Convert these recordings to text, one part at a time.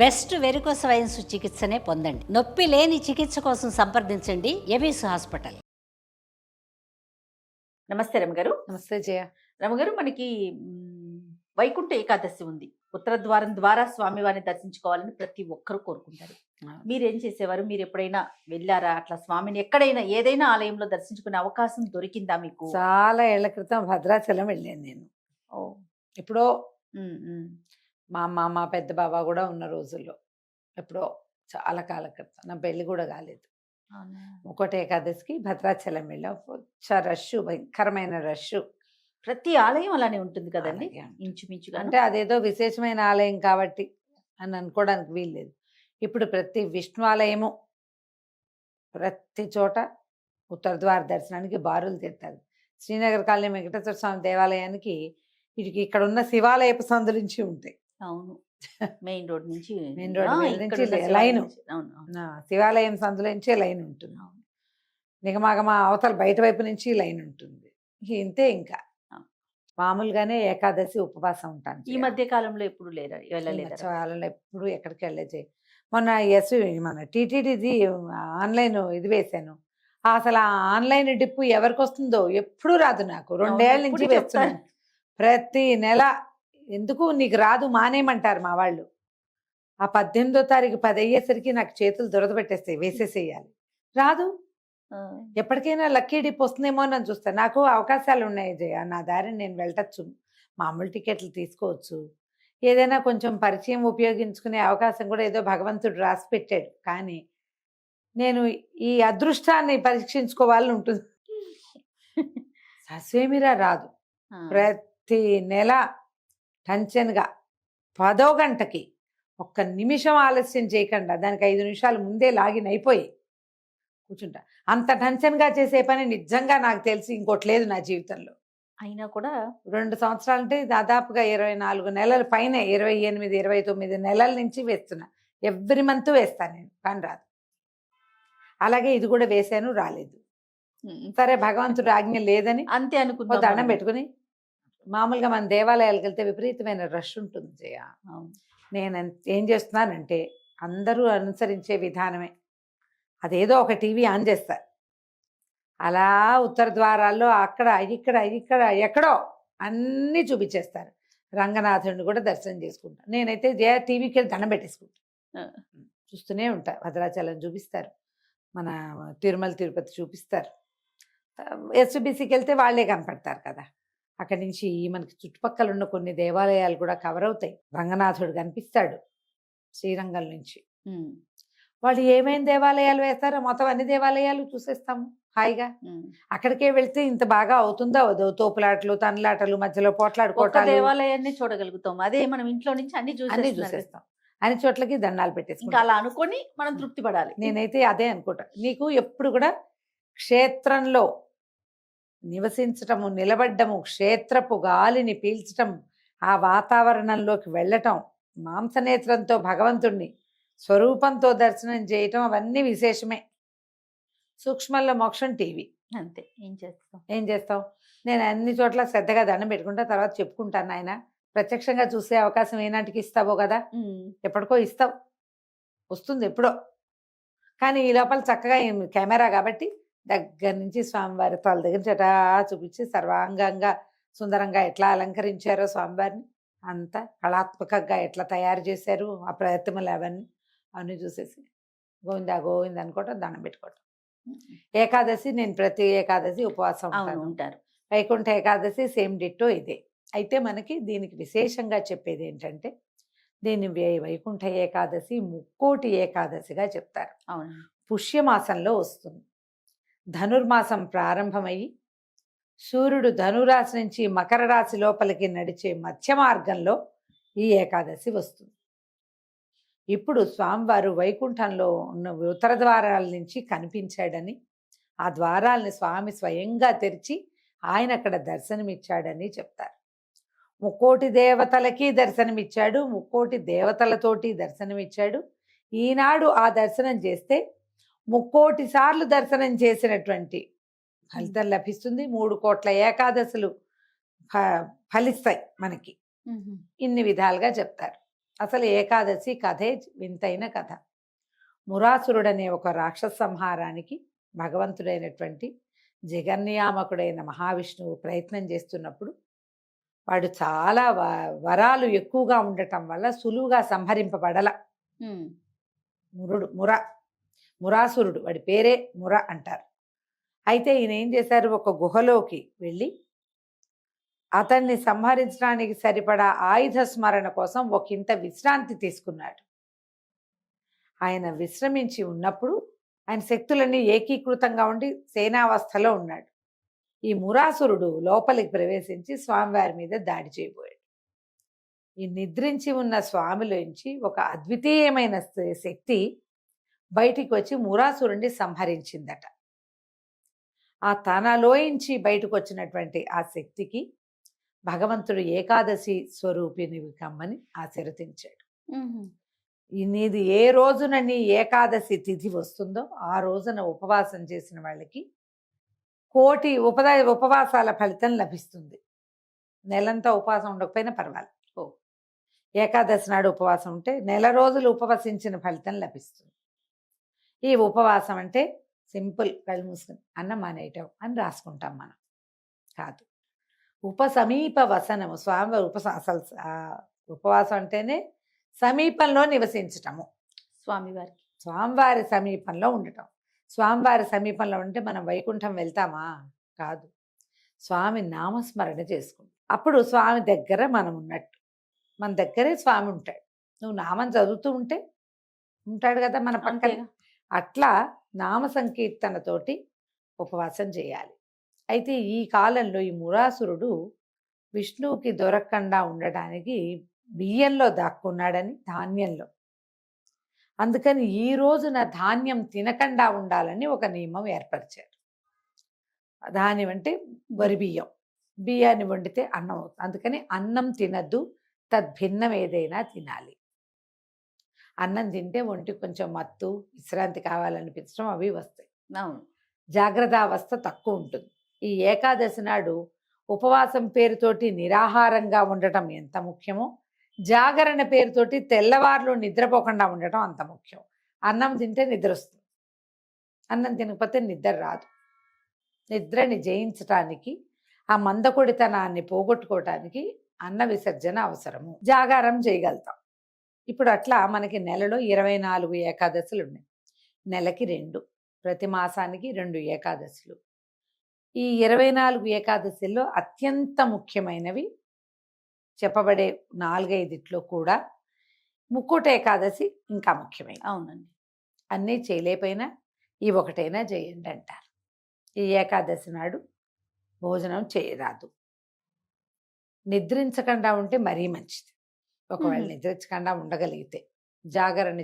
Best varicose wines చికిత్సనే పొందండి. నొప్పి లేని చికిత్స కోసం సంప్రదించండి ఎవిస్ హాస్పిటల్. నమస్తే రమగారు. నమస్తే జయ. రమగారు, మనకి వైకుంఠ ఏకాదశి ఉంది. ఉత్తర ద్వారం ద్వారా స్వామివారిని దర్శించుకోవాలని ప్రతి ఒక్కరూ కోరుకుంటారు. మీరేం చేసేవారు? మీరు ఎప్పుడైనా వెళ్ళారా అట్లా స్వామిని? ఎక్కడైనా ఏదైనా ఆలయంలో దర్శించుకునే అవకాశం దొరికిందా మీకు? చాలా ఏళ్ల క్రితం భద్రాచలం వెళ్ళాను నేను. ఎప్పుడో మా అమ్మ మా పెద్ద బావ కూడా ఉన్న రోజుల్లో, ఎప్పుడో చాలా కాలం క్రితం. నా పెళ్లి కూడా కాలేదు. ఒకటి ఏకాదశికి భద్రాచలం వెళ్ళాం. రష్, భయంకరమైన రష్. ప్రతి ఆలయం అలానే ఉంటుంది కదండి, ఇంచుమించుగా. అంటే అదేదో విశేషమైన ఆలయం కాబట్టి అని అనుకోవడానికి వీల్లేదు. ఇప్పుడు ప్రతి విష్ణు ఆలయము ప్రతి చోట ఉత్తర ద్వార దర్శనానికి బారులు తీరుతారు. శ్రీనగర్ కాలనీ వెంకటేశ్వర స్వామి దేవాలయానికి ఇక్కడ ఉన్న శివాలయపు సందు నుంచి ఉంటాయి. అవును, మెయిన్ రోడ్ నుంచి లైన్, శివాలయం సందులో నుంచే లైన్ ఉంటుంది. నిగమాగమ అవతల బయట వైపు నుంచి లైన్ ఉంటుంది. ఇంతే. ఇంకా మామూలుగానే ఏకాదశి ఉపవాసం ఉంటాను. ఈ మధ్య కాలంలో ఎప్పుడు కాలంలో ఎప్పుడు ఎక్కడికి వెళ్ళలేదు. మొన్న మన టీటీడీది ఆన్లైన్ ఇది వేశాను. అసలు ఆ ఆన్లైన్ డిప్పు ఎవరికి వస్తుందో ఎప్పుడు రాదు. నాకు 2 ఏళ్ళ నుంచి వేస్తున్నాను. ప్రతి నెల ఎందుకు నీకు రాదు మానేయమంటారు మా వాళ్ళు. ఆ 18వ తారీఖు 10 అయ్యేసరికి నాకు చేతులు దురద పెట్టేస్తాయి, వేసేసేయాలి. రాదు. ఎప్పటికైనా లక్కీ డిప్ వస్తుందేమో అని చూస్తాను. నాకు అవకాశాలు ఉన్నాయి జయ, నా దారిని నేను వెళ్ళటచ్చు. మామూలు టికెట్లు తీసుకోవచ్చు. ఏదైనా కొంచెం పరిచయం ఉపయోగించుకునే అవకాశం కూడా ఏదో భగవంతుడు రాసి పెట్టాడు. కానీ నేను ఈ అదృష్టాన్ని పరీక్షించుకోవాలని ఉంటుంది. ససేమిరా రాదు. ప్రతి నెల టెన్షన్గా 10వ గంటకి 1 నిమిషం ఆలస్యం చేయకుండా దానికి 5 నిమిషాలు ముందే లాగిన్ అయిపోయి కూర్చుంటా. అంత టెన్షన్గా చేసే పని నిజంగా నాకు తెలిసి ఇంకోటి లేదు నా జీవితంలో. అయినా కూడా 2 సంవత్సరాలంటే దాదాపుగా 24 నెలల పైన, 28, 29 నెలల నుంచి వేస్తున్నా. ఎవ్రీ మంత్ వేస్తాను నేను, కానీ రాదు. అలాగే ఇది కూడా వేసాను, రాలేదు. సరే, భగవంతుడు ఆజ్ఞ లేదని అంతే అనుకుంటా దండం పెట్టుకుని మామూలుగా మన దేవాలయాలకు వెళ్తే విపరీతమైన రష్ ఉంటుంది జయ. నేను ఏం చేస్తున్నానంటే అందరూ అనుసరించే విధానమే. అదేదో ఒక టీవీ ఆన్ చేస్తారు, అలా ఉత్తర ద్వారాల్లో అక్కడ ఇక్కడ ఎక్కడో అన్నీ చూపించేస్తారు. రంగనాథుడిని కూడా దర్శనం చేసుకుంటాను. నేనైతే జయ టీవీకి వెళ్ళి దండం పెట్టేసుకుంటాను. చూస్తూనే ఉంటా. భద్రాచలం చూపిస్తారు, మన తిరుమల తిరుపతి చూపిస్తారు. ఎస్బీసీకి వెళ్తే వాళ్ళే కనపడతారు కదా. అక్కడి నుంచి మనకి చుట్టుపక్కల ఉన్న కొన్ని దేవాలయాలు కూడా కవర్ అవుతాయి. రంగనాథుడు కనిపిస్తాడు శ్రీరంగం నుంచి. వాళ్ళు ఏమేమి దేవాలయాలు వేస్తారో మొత్తం అన్ని దేవాలయాలు చూసేస్తాము హాయిగా. అక్కడికే వెళ్తే ఇంత బాగా అవుతుందో అవదో, తోపులాటలు, తనలాటలు, మధ్యలో పోట్లాడుకోవటాలు, దేవాలయాన్ని చూడగలుగుతాం. అదే మనం ఇంట్లో నుంచి అన్ని చూసేస్తాం. అన్ని చోట్లకి దండాలు పెట్టేసుకుంటాం. అలా అనుకొని మనం తృప్తి పడాలి. నేనైతే అదే అనుకుంటా. నీకు ఎప్పుడు కూడా క్షేత్రంలో నివసించటము, నిలబడ్డము, క్షేత్రపు గాలిని పీల్చటం, ఆ వాతావరణంలోకి వెళ్ళటం, మాంసనేత్రంతో భగవంతుణ్ణి స్వరూపంతో దర్శనం చేయటం, అవన్నీ విశేషమే. సూక్ష్మంలో మోక్షం టీవీ. అంతే. ఏం చేస్తాం? నేను అన్ని చోట్ల శ్రద్ధగా దండం పెట్టుకుంటా, తర్వాత చెప్పుకుంటాను. ఆయన ప్రత్యక్షంగా చూసే అవకాశం ఏనాటికి ఇస్తావో కదా, ఎప్పటికో ఇస్తావు, వస్తుంది ఎప్పుడో. కానీ ఈ లోపల చక్కగా కెమెరా కాబట్టి దగ్గర నుంచి స్వామివారి తల దగ్గర చటా చూపించి సర్వాంగంగా సుందరంగా ఎట్లా అలంకరించారో స్వామివారిని, అంతా కళాత్మకంగా ఎట్లా తయారు చేశారు ఆ ప్రతిమలు, అవన్నీ చూసేసి గోవిందా గోవింద అనుకోవటం, దండం పెట్టుకోవటం. ఏకాదశి నేను ప్రతి ఏకాదశి ఉపవాసం ఉంటారు. వైకుంఠ ఏకాదశి సేమ్ డిట్టో ఇదే. అయితే మనకి దీనికి విశేషంగా చెప్పేది ఏంటంటే, దీన్ని వైకుంఠ ఏకాదశి ముక్కోటి ఏకాదశిగా చెప్తారు. పుష్యమాసంలో వస్తుంది. ధనుర్మాసం ప్రారంభమయ్యి సూర్యుడు ధనురాశి నుంచి మకర రాశి లోపలికి నడిచే మధ్య మార్గంలో ఈ ఏకాదశి వస్తుంది. ఇప్పుడు స్వామివారు వైకుంఠంలో ఉన్న ఉత్తర ద్వారాల నుంచి కనిపించాడని, ఆ ద్వారాలని స్వామి స్వయంగా తెరిచి ఆయన అక్కడ దర్శనమిచ్చాడని చెప్తారు. 3 దేవతలకి దర్శనమిచ్చాడు, 3 దేవతలతోటి దర్శనమిచ్చాడు. ఈనాడు ఆ దర్శనం చేస్తే 3 సార్లు దర్శనం చేసినటువంటి ఫలితం లభిస్తుంది. 3 కోట్ల ఏకాదశులు ఫలిస్తాయి మనకి. ఇన్ని విధాలుగా చెప్తారు. అసలు ఏకాదశి కథే వింతైన కథ. మురాసురుడనే ఒక రాక్షస సంహారానికి భగవంతుడైనటువంటి జగన్నియామకుడైన మహావిష్ణువు ప్రయత్నం చేస్తున్నప్పుడు వాడు చాలా వరాలు ఎక్కువగా ఉండటం వల్ల సులువుగా సంహరింపబడల. ఉమ్, మురాసురుడు, వాడి పేరే ముర అంటారు. అయితే ఈయన ఏం చేశారు, ఒక గుహలోకి వెళ్ళి అతన్ని సంహరించడానికి సరిపడా ఆయుధ స్మరణ కోసం ఒకంత విశ్రాంతి తీసుకున్నాడు. ఆయన విశ్రమించి ఉన్నప్పుడు ఆయన శక్తులన్నీ ఏకీకృతంగా ఉండి సేనావస్థలో ఉన్నాడు. ఈ మురాసురుడు లోపలికి ప్రవేశించి స్వామివారి మీద దాడి చేయబోయాడు. ఈ నిద్రించి ఉన్న స్వామిలోంచి ఒక అద్వితీయమైన శక్తి బయటికి వచ్చి మురాసురుణ్ణి సంహరించిందట. ఆ తనలోంచి బయటకు వచ్చినటువంటి ఆ శక్తికి భగవంతుడు ఏకాదశి స్వరూపిణి కమ్మని ఆశీర్వదించాడు. ఉమ్, నీది ఏ రోజున నీ ఏకాదశి తిథి వస్తుందో ఆ రోజున ఉపవాసం చేసిన వాళ్ళకి కోటి ఉపవాసాల ఫలితం లభిస్తుంది. నెలంతా ఉపవాసం ఉండకపోయినా పర్వాలేదు. ఏకాదశి నాడు ఉపవాసం ఉంటే నెల రోజులు ఉపవసించిన ఫలితం లభిస్తుంది. ఈ ఉపవాసం అంటే సింపుల్, కళ్ళు మూసుకుని అన్నం మానేయటం అని రాసుకుంటాం మనం. కాదు, ఉపసమీప వసనము. స్వామివారి అసలు ఉపవాసం అంటేనే సమీపంలో నివసించటము. స్వామివారి సమీపంలో ఉండటం. స్వామివారి సమీపంలో ఉంటే మనం వైకుంఠం వెళ్తామా? కాదు, స్వామి నామస్మరణ చేసుకుంటాం. అప్పుడు స్వామి దగ్గర మనం ఉన్నట్టు, మన దగ్గరే స్వామి ఉంటాడు. నువ్వు నామం చదువుతూ ఉంటే ఉంటాడు కదా మన పక్కన. అట్లా నామ సంకీర్తనతోటి ఉపవాసం చేయాలి. అయితే ఈ కాలంలో ఈ మురాసురుడు విష్ణువుకి దొరకకుండా ఉండడానికి బియ్యంలో దాక్కున్నాడని, ధాన్యంలో. అందుకని ఈ రోజున ధాన్యం తినకుండా ఉండాలని ఒక నియమం ఏర్పరిచారు. ధాన్యం అంటే వరి బియ్యం. బియ్యాన్ని వండితే అన్నం అవుతుంది. అందుకని అన్నం తినద్దు, తద్భిన్నం ఏదైనా తినాలి. అన్నం తింటే ఒంటికి కొంచెం మత్తు, విశ్రాంతి కావాలనిపించడం అవి వస్తాయి. జాగ్రత్త అవస్థ తక్కువ ఉంటుంది. ఈ ఏకాదశి నాడు ఉపవాసం పేరుతోటి నిరాహారంగా ఉండటం ఎంత ముఖ్యమో, జాగరణ పేరుతోటి తెల్లవారులు నిద్రపోకుండా ఉండటం అంత ముఖ్యం. అన్నం తింటే నిద్ర వస్తుంది, అన్నం తినకపోతే నిద్ర రాదు. నిద్రని జయించటానికి, ఆ మందకొడితనాన్ని పోగొట్టుకోవటానికి అన్న విసర్జన అవసరము. జాగారం చేయగలుగుతాం. ఇప్పుడు అట్లా మనకి నెలలో 24 ఏకాదశులు ఉన్నాయి. నెలకి 2, ప్రతి మాసానికి 2 ఏకాదశులు. ఈ 24 ఏకాదశుల్లో అత్యంత ముఖ్యమైనవి చెప్పబడే 4-5 కూడా ముక్కోటి ఏకాదశి ఇంకా ముఖ్యమైన. అవునండి. అన్నీ చేయలేకపోయినా ఈ ఒకటైనా చేయండి అంటారు. ఈ ఏకాదశి నాడు భోజనం చేయరాదు. నిద్రించకుండా ఉంటే మరీ మంచిది. ఒకవేళ నిద్రించకుండా ఉండగలిగితే జాగరణ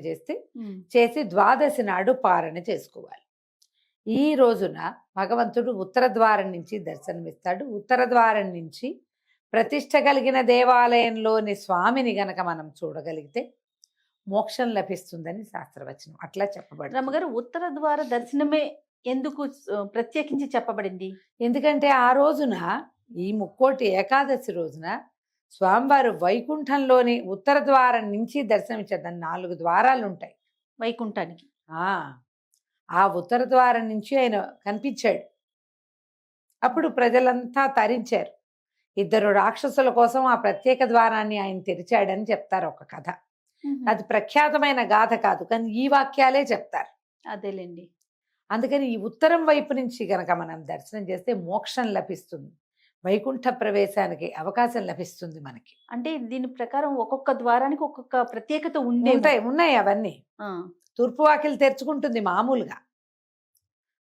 చేసి ద్వాదశి నాడు పారణ చేసుకోవాలి. ఈ రోజున భగవంతుడు ఉత్తర ద్వారం నుంచి దర్శనమిస్తాడు. ఉత్తర ద్వారం నుంచి ప్రతిష్ట కలిగిన దేవాలయంలోని స్వామిని గనక మనం చూడగలిగితే మోక్షం లభిస్తుందని శాస్త్రవచనం అట్లా చెప్పబడింది. రమ్మగారు, ఉత్తర ద్వార దర్శనమే ఎందుకు ప్రత్యేకించి చెప్పబడింది? ఎందుకంటే ఆ రోజున, ఈ ముక్కోటి ఏకాదశి రోజున స్వామివారు వైకుంఠంలోని ఉత్తర ద్వారం నుంచి దర్శనమిచ్చారు. 4 ద్వారాలు ఉంటాయి వైకుంఠానికి. ఆ ఉత్తర ద్వారం నుంచి ఆయన కనిపించాడు. అప్పుడు ప్రజలంతా తరించారు. 2 రాక్షసుల కోసం ఆ ప్రత్యేక ద్వారాన్ని ఆయన తెరిచాడని చెప్తారు ఒక కథ. అది ప్రఖ్యాతమైన గాథ కాదు, కానీ ఈ వాక్యాలే చెప్తారు. అదేలేండి. అందుకని ఈ ఉత్తరం వైపు నుంచి గనక మనం దర్శనం చేస్తే మోక్షం లభిస్తుంది, వైకుంఠ ప్రవేశానికి అవకాశం లభిస్తుంది మనకి. అంటే దీని ప్రకారం ఒక్కొక్క ద్వారానికి ఒక్కొక్క ప్రత్యేకత ఉన్నాయి అవన్నీ. తూర్పు వాకిలి తెరుచుకుంటుంది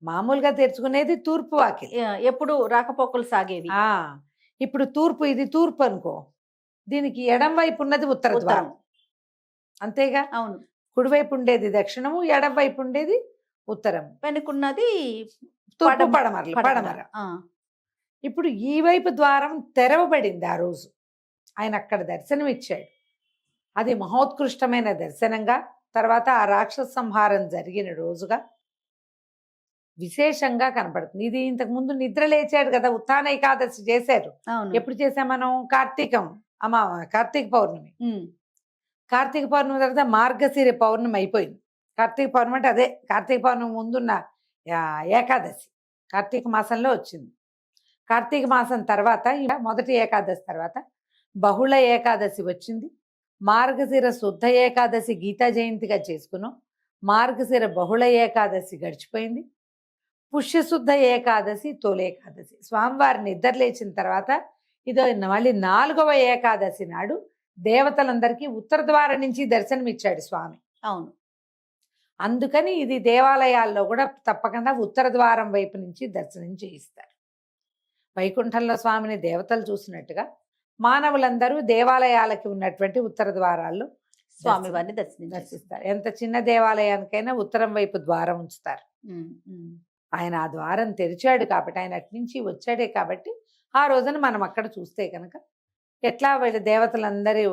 మామూలుగా తెరుచుకునేది తూర్పు వాకిలి, ఎప్పుడు రాకపోకలు సాగేవి. ఇప్పుడు తూర్పు, ఇది తూర్పు అనుకో, దీనికి ఎడం వైపు ఉన్నది ఉత్తర ద్వారం, అంతేగా. అవును. కుడివైపు ఉండేది దక్షిణము, ఎడం వైపు ఉండేది ఉత్తరము, వెనుకున్నది తూర్పు, పడమర. ఇప్పుడు ఈ వైపు ద్వారం తెరవబడింది. ఆ రోజు ఆయన అక్కడ దర్శనం ఇచ్చాడు. అది మహోత్కృష్టమైన దర్శనంగా, తర్వాత ఆ రాక్షస సంహారం జరిగిన రోజుగా విశేషంగా కనపడుతుంది. ఇది ఇంతకు ముందు నిద్ర లేచాడు కదా, ఉత్థాన ఏకాదశి చేశారు. ఎప్పుడు చేసాం మనం? కార్తీక పౌర్ణమి. కార్తీక పౌర్ణమి తర్వాత మార్గశిర పౌర్ణమి అయిపోయింది. కార్తీక పౌర్ణమి అంటే అదే కార్తీక పౌర్ణమి ముందున్న ఏకాదశి కార్తీక మాసంలో వచ్చింది. కార్తీక మాసం తర్వాత మొదటి ఏకాదశి తర్వాత బహుళ ఏకాదశి వచ్చింది. మార్గశిర శుద్ధ ఏకాదశి గీతా జయంతిగా చేసుకున్నాం. మార్గశిర బహుళ ఏకాదశి గడిచిపోయింది. పుష్యశుద్ధ ఏకాదశి తొలి ఏకాదశి స్వామివారి నిద్ర లేచిన తర్వాత ఇదో మళ్ళీ 4వ ఏకాదశి నాడు దేవతలందరికీ ఉత్తర ద్వారం నుంచి దర్శనమిచ్చాడు స్వామి. అవును. అందుకని ఇది దేవాలయాల్లో కూడా తప్పకుండా ఉత్తర ద్వారం వైపు నుంచి దర్శనం చేయిస్తారు. వైకుంఠంలో స్వామిని దేవతలు చూసినట్టుగా మానవులందరూ దేవాలయాలకి ఉన్నటువంటి ఉత్తర ద్వారాల్లో స్వామివారిని దర్శిస్తారు. ఎంత చిన్న దేవాలయానికైనా ఉత్తరం వైపు ద్వారం ఉంచుతారు. ఆయన ఆ ద్వారం తెరిచాడు కాబట్టి, ఆయన అట్నుంచి వచ్చాడే కాబట్టి ఆ రోజున మనం అక్కడ చూస్తే కనుక ఎట్లా వీళ్ళ దేవతలందరూ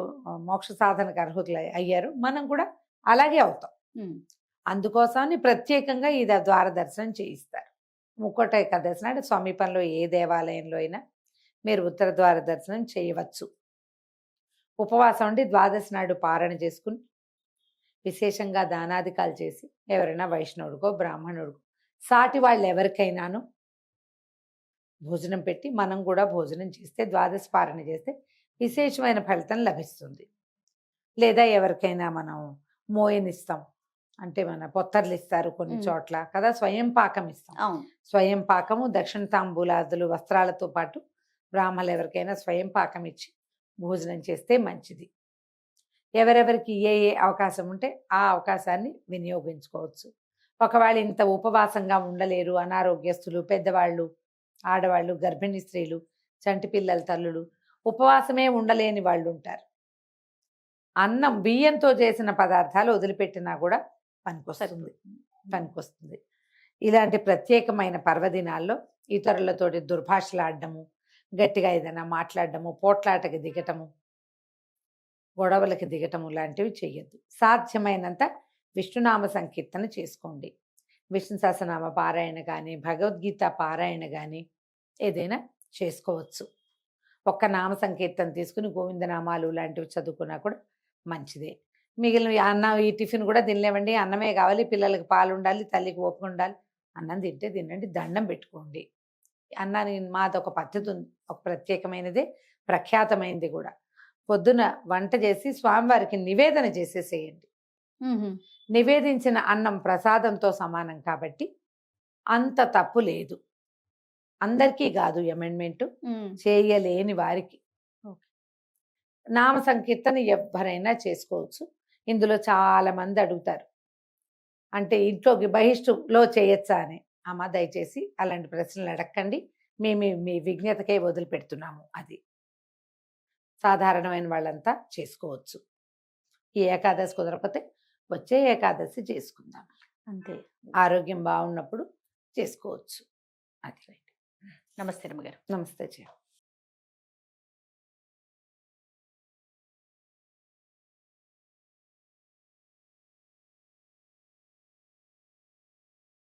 మోక్ష సాధనకు అర్హులు అయ్యారు, మనం కూడా అలాగే అవుతాం. అందుకోసమని ప్రత్యేకంగా ఈ ద్వార దర్శనం చేయిస్తారు. ముక్కోట ఏకాదశి నాడు సమీపంలో ఏ దేవాలయంలో అయినా మీరు ఉత్తర ద్వార దర్శనం చేయవచ్చు. ఉపవాసం ఉండి ద్వాదశి నాడు పారణ చేసుకుని విశేషంగా దానాధికాలు చేసి ఎవరైనా వైష్ణవుడికో బ్రాహ్మణుడికో సాటి వాళ్ళు ఎవరికైనాను భోజనం పెట్టి మనం కూడా భోజనం చేస్తే ద్వాదశి పారణ చేస్తే విశేషమైన ఫలితం లభిస్తుంది. లేదా ఎవరికైనా మనం మోయనిస్తాం అంటే మన పొత్తర్లు ఇస్తారు కొన్ని చోట్ల కదా, స్వయం పాకం ఇస్తాం. స్వయం పాకము దక్షిణ తాంబూలాదులు వస్త్రాలతో పాటు బ్రాహ్మణులు ఎవరికైనా స్వయం పాకం ఇచ్చి భోజనం చేస్తే మంచిది. ఎవరెవరికి ఏ అవకాశం ఉంటే ఆ అవకాశాన్ని వినియోగించుకోవచ్చు. ఒకవేళ ఇంత ఉపవాసంగా ఉండలేరు, అనారోగ్యస్తులు, పెద్దవాళ్ళు, ఆడవాళ్ళు, గర్భిణీ స్త్రీలు, చంటి పిల్లల తల్లులు, ఉపవాసమే ఉండలేని వాళ్ళు ఉంటారు. అన్నం బియ్యంతో చేసిన పదార్థాలు వదిలిపెట్టినా కూడా పనికొస్తుంది. ఇలాంటి ప్రత్యేకమైన పర్వదినాల్లో ఇతరులతోటి దుర్భాషలాడడము, గట్టిగా ఏదైనా మాట్లాడడము, పోట్లాటకి దిగటము, గొడవలకి దిగటము లాంటివి చెయ్యొద్దు. సాధ్యమైనంత విష్ణునామ సంకీర్తన చేసుకోండి. విష్ణు సహస్రనామ పారాయణ కానీ భగవద్గీత పారాయణ కానీ ఏదైనా చేసుకోవచ్చు. ఒక్క నామ సంకీర్తన తీసుకుని గోవిందనామాలు లాంటివి చదువుకున్నా కూడా మంచిదే. మిగిలిన అన్నం ఈ టిఫిన్ కూడా తినలేమండి, అన్నమే కావాలి, పిల్లలకి పాలు ఉండాలి, తల్లికి ఓపిక ఉండాలి, అన్నం తింటే తినండి, దండం పెట్టుకోండి. అన్నాన్ని మాదొక పద్ధతి ఉంది, ఒక ప్రత్యేకమైనదే, ప్రఖ్యాతమైనది కూడా. పొద్దున వంట చేసి స్వామివారికి నివేదన చేసేసేయండి. నివేదించిన అన్నం ప్రసాదంతో సమానం కాబట్టి అంత తప్పు లేదు. అందరికీ కాదు అమెండ్మెంట్, చేయలేని వారికి. నామ సంకీర్తన ఎవరైనా చేసుకోవచ్చు. ఇందులో చాలా మంది అడుగుతారు, అంటే ఇంట్లోకి బహిష్టులో చేయొచ్చా అని. అమ్మ దయచేసి అలాంటి ప్రశ్నలు అడగండి, మేము మీ విజ్ఞతకే వదిలిపెడుతున్నాము. అది సాధారణమైన వాళ్ళంతా చేసుకోవచ్చు. ఈ ఏకాదశి కుదరకపోతే వచ్చే ఏకాదశి చేసుకుందాం, అంతే. ఆరోగ్యం బాగున్నప్పుడు చేసుకోవచ్చు. అది రైట్. నమస్తే అమ్మగారు. నమస్తే జయ.